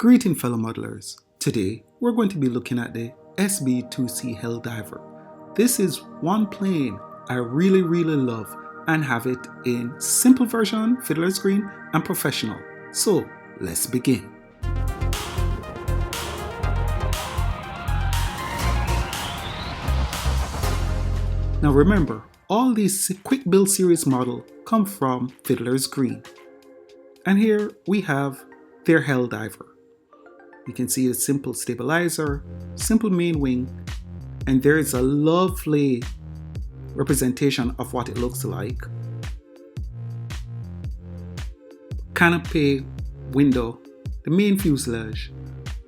Greeting fellow modelers. Today we're going to be looking at the SB2C Helldiver. This is one plane I really love and have it in simple version, Fiddlers Green, and professional. So let's begin. Now remember, all these quick build series models come from Fiddlers Green. And here we have their Helldiver. You can see a simple stabilizer, simple main wing, and there is a lovely representation of what it looks like. Canopy window, the main fuselage,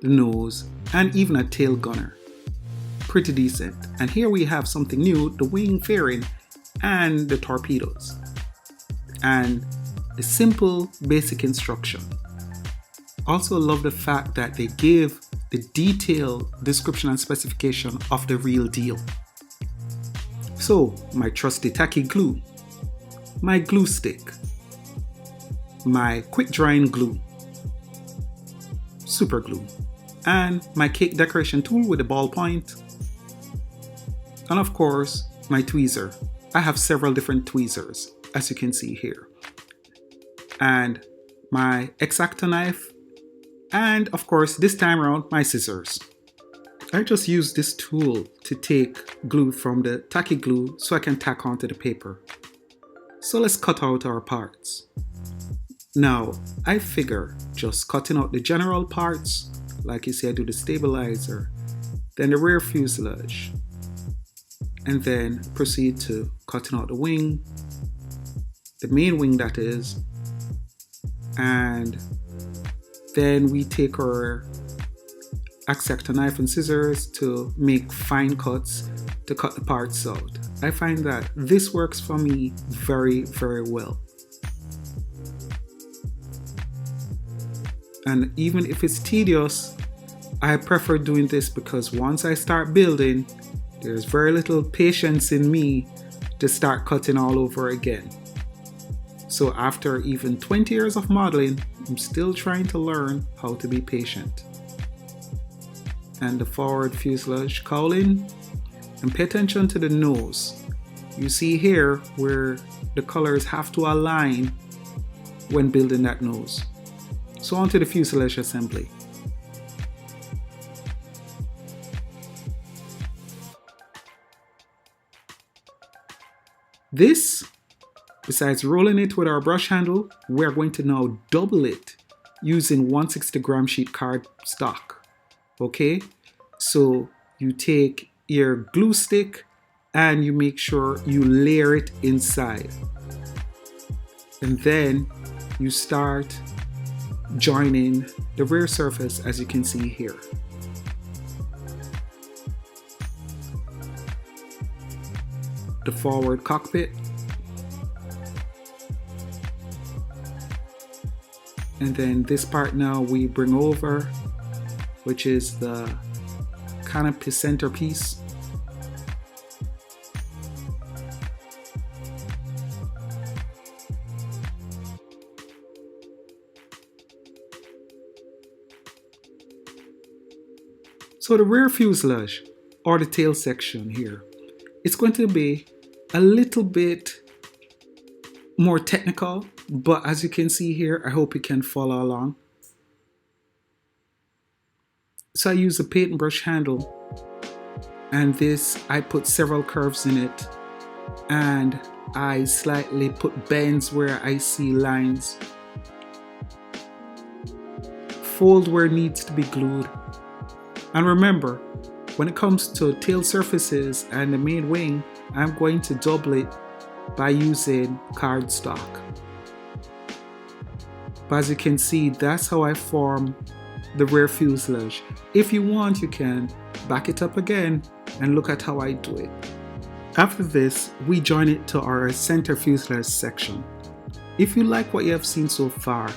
the nose, and even a tail gunner. Pretty decent. And here we have something new, the wing fairing and the torpedoes. And a simple basic instruction. Also love the fact that they give the detailed description and specification of the real deal. So my trusty tacky glue, my glue stick, my quick drying glue, super glue, and my cake decoration tool with a ballpoint, and of course my tweezer. I have several different tweezers as you can see here, and my X-Acto knife, and of course this time around my scissors. I just use this tool to take glue from the tacky glue so I can tack onto the paper. So let's cut out our parts. Now I figure just cutting out the general parts, like you see I do the stabilizer, then the rear fuselage, and then proceed to cutting out the wing, the main wing that is, and then we take our X-Acto knife and scissors to make fine cuts to cut the parts out. I find that this works for me very well. And even if it's tedious, I prefer doing this because once I start building, there's very little patience in me to start cutting all over again. So after even 20 years of modeling, I'm still trying to learn how to be patient. And the forward fuselage cowling, and pay attention to the nose. You see here where the colors have to align when building that nose. So onto the fuselage assembly. This, besides rolling it with our brush handle, we're going to now double it using 160 gram sheet card stock. Okay, so you take your glue stick and you make sure you layer it inside. And then you start joining the rear surface as you can see here. The forward cockpit, and then this part now we bring over, which is the canopy centerpiece. So the rear fuselage, or the tail section here, it's going to be a little bit more technical, but as you can see here, I hope you can follow along. So I use a paint brush handle, and this I put several curves in it, and I slightly put bends where I see lines, fold where it needs to be glued. And remember, when it comes to tail surfaces and the main wing, I'm going to double it by using cardstock. But as you can see, that's how I form the rear fuselage. If you want, you can back it up again and look at how I do it. After this, we join it to our center fuselage section. If you like what you have seen so far,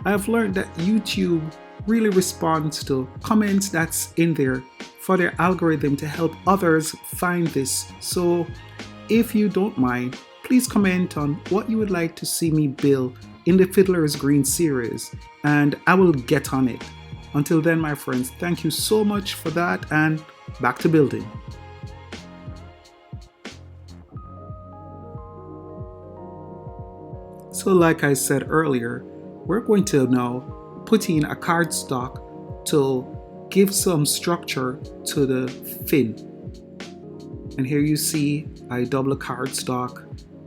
I have learned that YouTube really responds to comments that's in there for their algorithm to help others find this. So if you don't mind, please comment on what you would like to see me build in the Fiddlers Green series, and I will get on it. Until then, my friends, thank you so much for that, and back to building. So like I said earlier, we're going to now put in a cardstock to give some structure to the fin. And here you see I double a cardstock.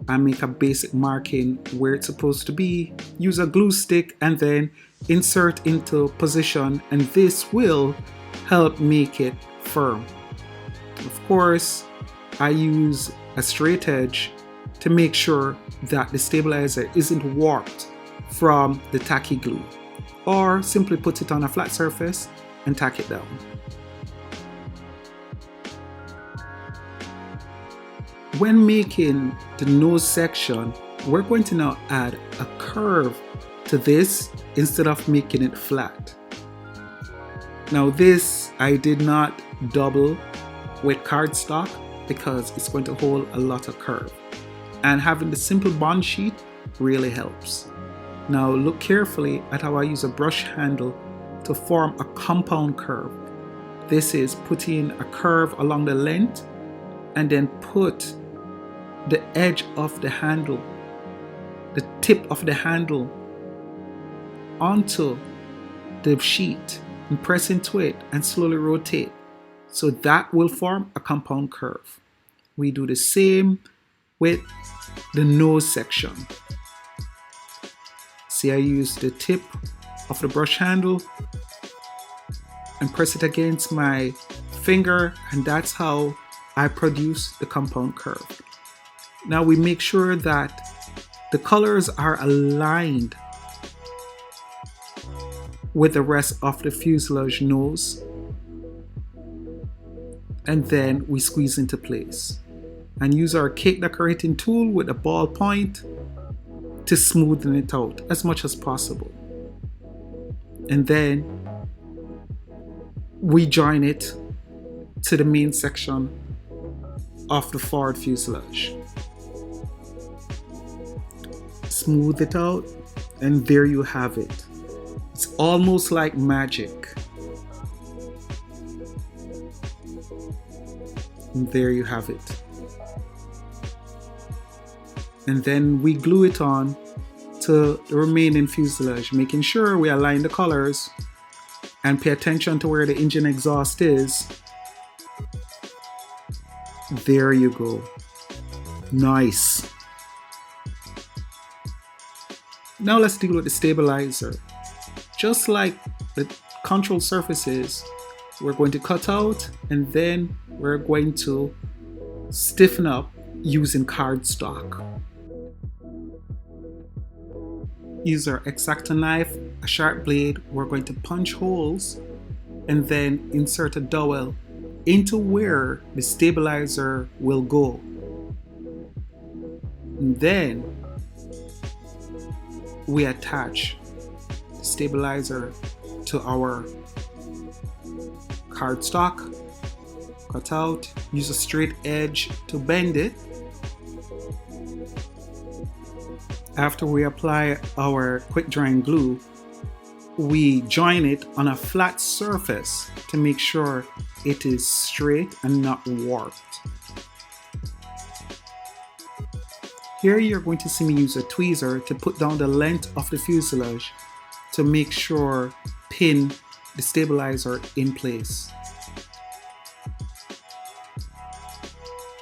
I make a basic marking where it's supposed to be, use a glue stick, and then insert into position, and this will help make it firm. Of course, I use a straight edge to make sure that the stabilizer isn't warped from the tacky glue, or simply put it on a flat surface and tack it down. When making the nose section, we're going to now add a curve to this instead of making it flat. Now this I did not double with cardstock because it's going to hold a lot of curve, and having the simple bond sheet really helps. Now look carefully at how I use a brush handle to form a compound curve. This is putting a curve along the length and then put the edge of the handle, the tip of the handle, onto the sheet and press into it and slowly rotate. So that will form a compound curve. We do the same with the nose section. See, I use the tip of the brush handle and press it against my finger, and that's how I produce the compound curve. Now we make sure that the colors are aligned with the rest of the fuselage nose, and then we squeeze into place and use our cake decorating tool with a ball point to smoothen it out as much as possible. And then we join it to the main section of the forward fuselage. Smooth it out, and there you have it. It's almost like magic. And there you have it. And then we glue it on to the remaining fuselage, making sure we align the colors and pay attention to where the engine exhaust is. There you go. Nice. Now let's deal with the stabilizer. Just like the control surfaces, we're going to cut out and then we're going to stiffen up using cardstock. Use our X-Acto knife, a sharp blade. We're going to punch holes and then insert a dowel into where the stabilizer will go. And then we attach the stabilizer to our cardstock, cut out, use a straight edge to bend it. After we apply our quick drying glue, we join it on a flat surface to make sure it is straight and not warped. Here you're going to see me use a tweezer to put down the length of the fuselage to make sure pin the stabilizer in place.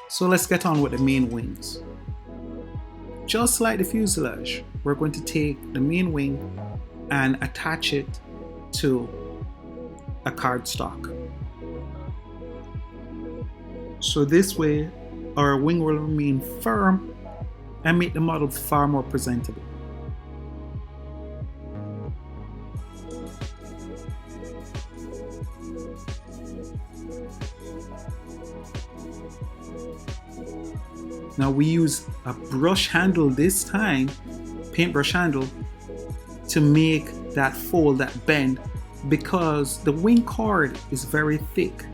So let's get on with the main wings. Just like the fuselage, we're going to take the main wing and attach it to a cardstock. So this way our wing will remain firm and make the model far more presentable. Now we use a brush handle this time, paintbrush handle, to make that fold, that bend, because the wing cord is very thick.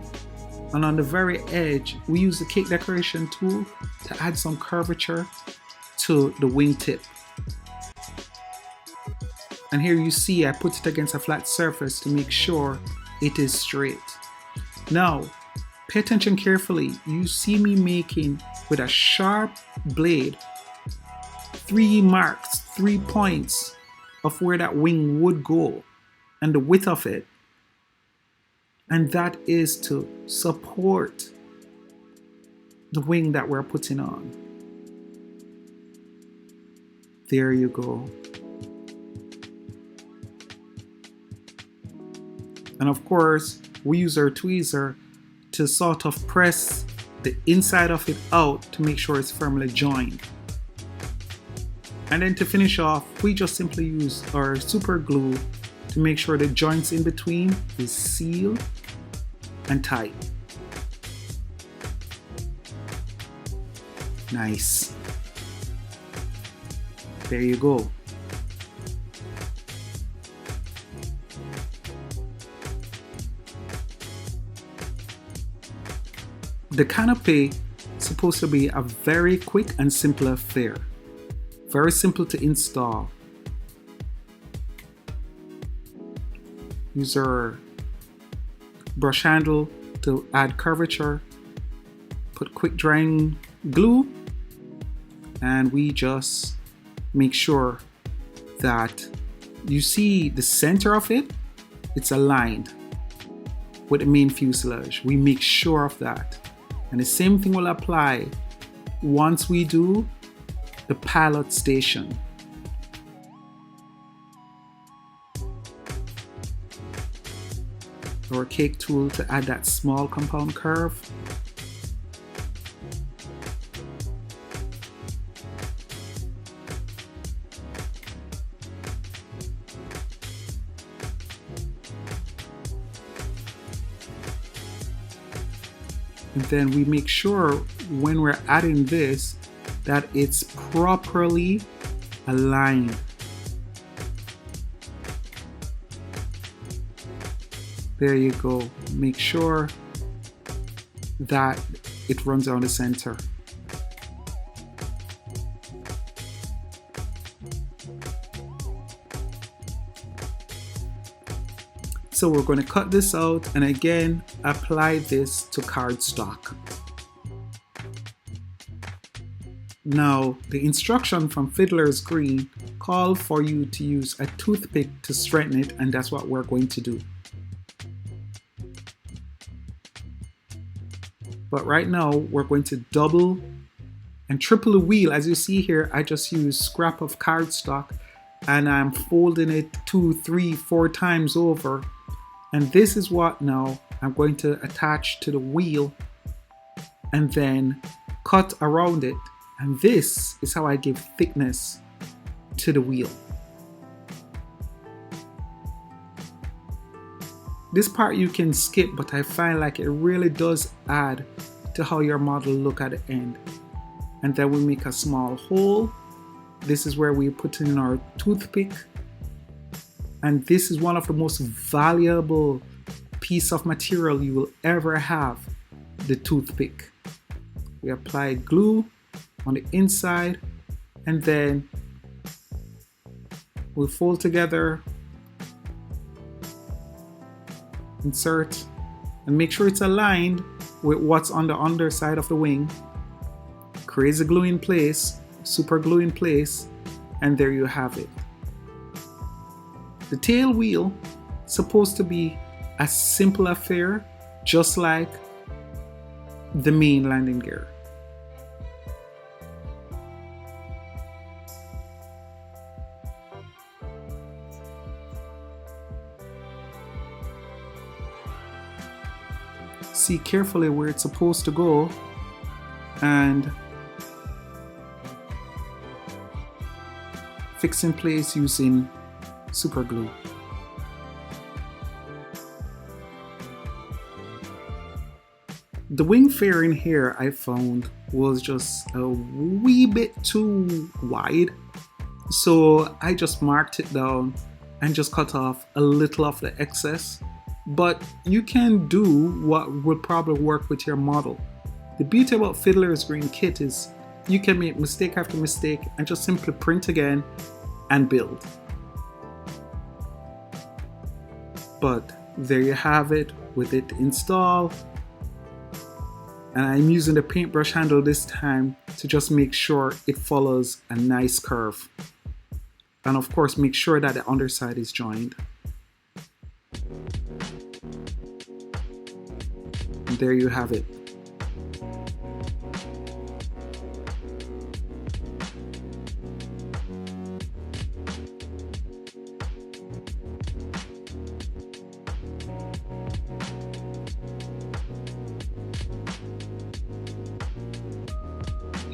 And on the very edge, we use the cake decoration tool to add some curvature to the wing tip. And here you see I put it against a flat surface to make sure it is straight. Now, pay attention carefully. You see me making with a sharp blade 3 marks, 3 points of where that wing would go and the width of it. And that is to support the wing that we're putting on. There you go. And of course, we use our tweezer to sort of press the inside of it out to make sure it's firmly joined. And then to finish off, we just simply use our super glue to make sure the joints in between is sealed and tight. Nice. There you go. The canopy is supposed to be a very quick and simple affair. Very simple to install. Use our brush handle to add curvature. Put quick drying glue, and we just make sure that you see the center of it, it's aligned with the main fuselage. We make sure of that. And the same thing will apply once we do the pilot station. Our cake tool to add that small compound curve. And then we make sure when we're adding this that it's properly aligned. There you go. Make sure that it runs down the center. So we're going to cut this out and again apply this to cardstock. Now, the instruction from Fiddlers Green call for you to use a toothpick to straighten it, and that's what we're going to do. But right now, we're going to double and triple the wheel. As you see here, I just use scrap of cardstock and I'm folding it 2, 3, 4 times over. And this is what now I'm going to attach to the wheel and then cut around it. And this is how I give thickness to the wheel. This part you can skip, but I find like it really does add to how your model look at the end. And then we make a small hole. This is where we put in our toothpick. And this is one of the most valuable piece of material you will ever have, the toothpick. We apply glue on the inside and then we'll fold together, insert, and make sure it's aligned with what's on the underside of the wing. Crazy glue in place, super glue in place, and there you have it. The tail wheel is supposed to be a simple affair, just like the main landing gear. See carefully where it's supposed to go and fix in place using super glue. The wing fairing here I found was just a wee bit too wide, so I just marked it down and just cut off a little of the excess. But you can do what would probably work with your model. The beauty about Fiddlers Green kit is you can make mistake after mistake and just simply print again and build. But there you have it with it installed. And I'm using the paintbrush handle this time to just make sure it follows a nice curve. And of course, make sure that the underside is joined. And there you have it.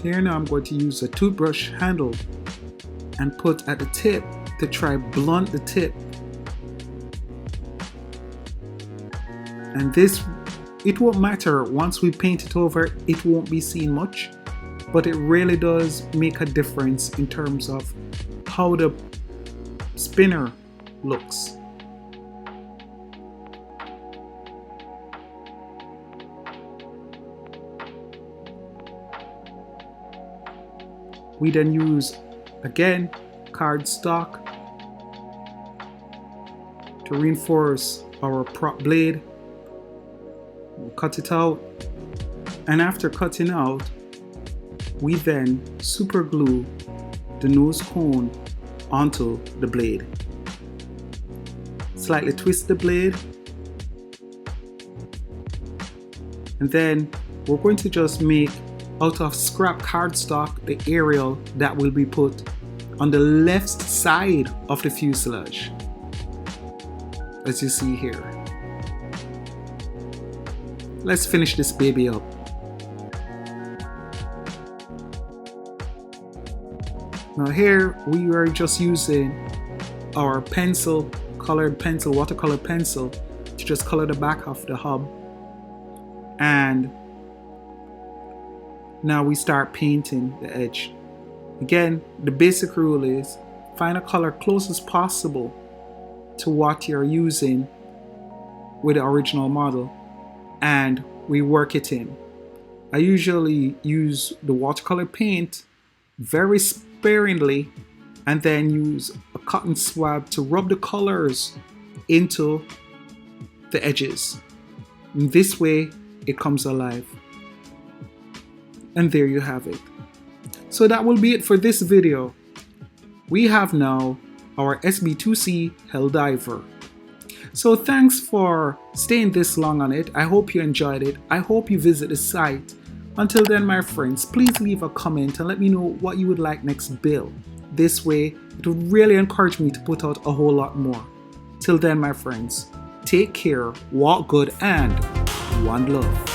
Here now I'm going to use a toothbrush handle and put at the tip to try blunt the tip. And this, it won't matter once we paint it over, it won't be seen much, but it really does make a difference in terms of how the spinner looks. We then use, again, cardstock to reinforce our prop blade. We'll cut it out, and after cutting out, we then super glue the nose cone onto the blade. Slightly twist the blade, and then we're going to just make out of scrap cardstock the aerial that will be put on the left side of the fuselage, as you see here. Let's finish this baby up. Now here we are just using our pencil, colored pencil, watercolor pencil, to just color the back of the hub. And now we start painting the edge. Again, the basic rule is find a color close as possible to what you're using with the original model, and we work it in. I usually use the watercolor paint very sparingly and then use a cotton swab to rub the colors into the edges. In this way, it comes alive. And there you have it. So that will be it for this video. We have now our SB2C Helldiver. So thanks for staying this long on it. I hope you enjoyed it. I hope you visit the site. Until then, my friends, please leave a comment and let me know what you would like next build. This way, it would really encourage me to put out a whole lot more. Till then, my friends, take care, walk good, and one love.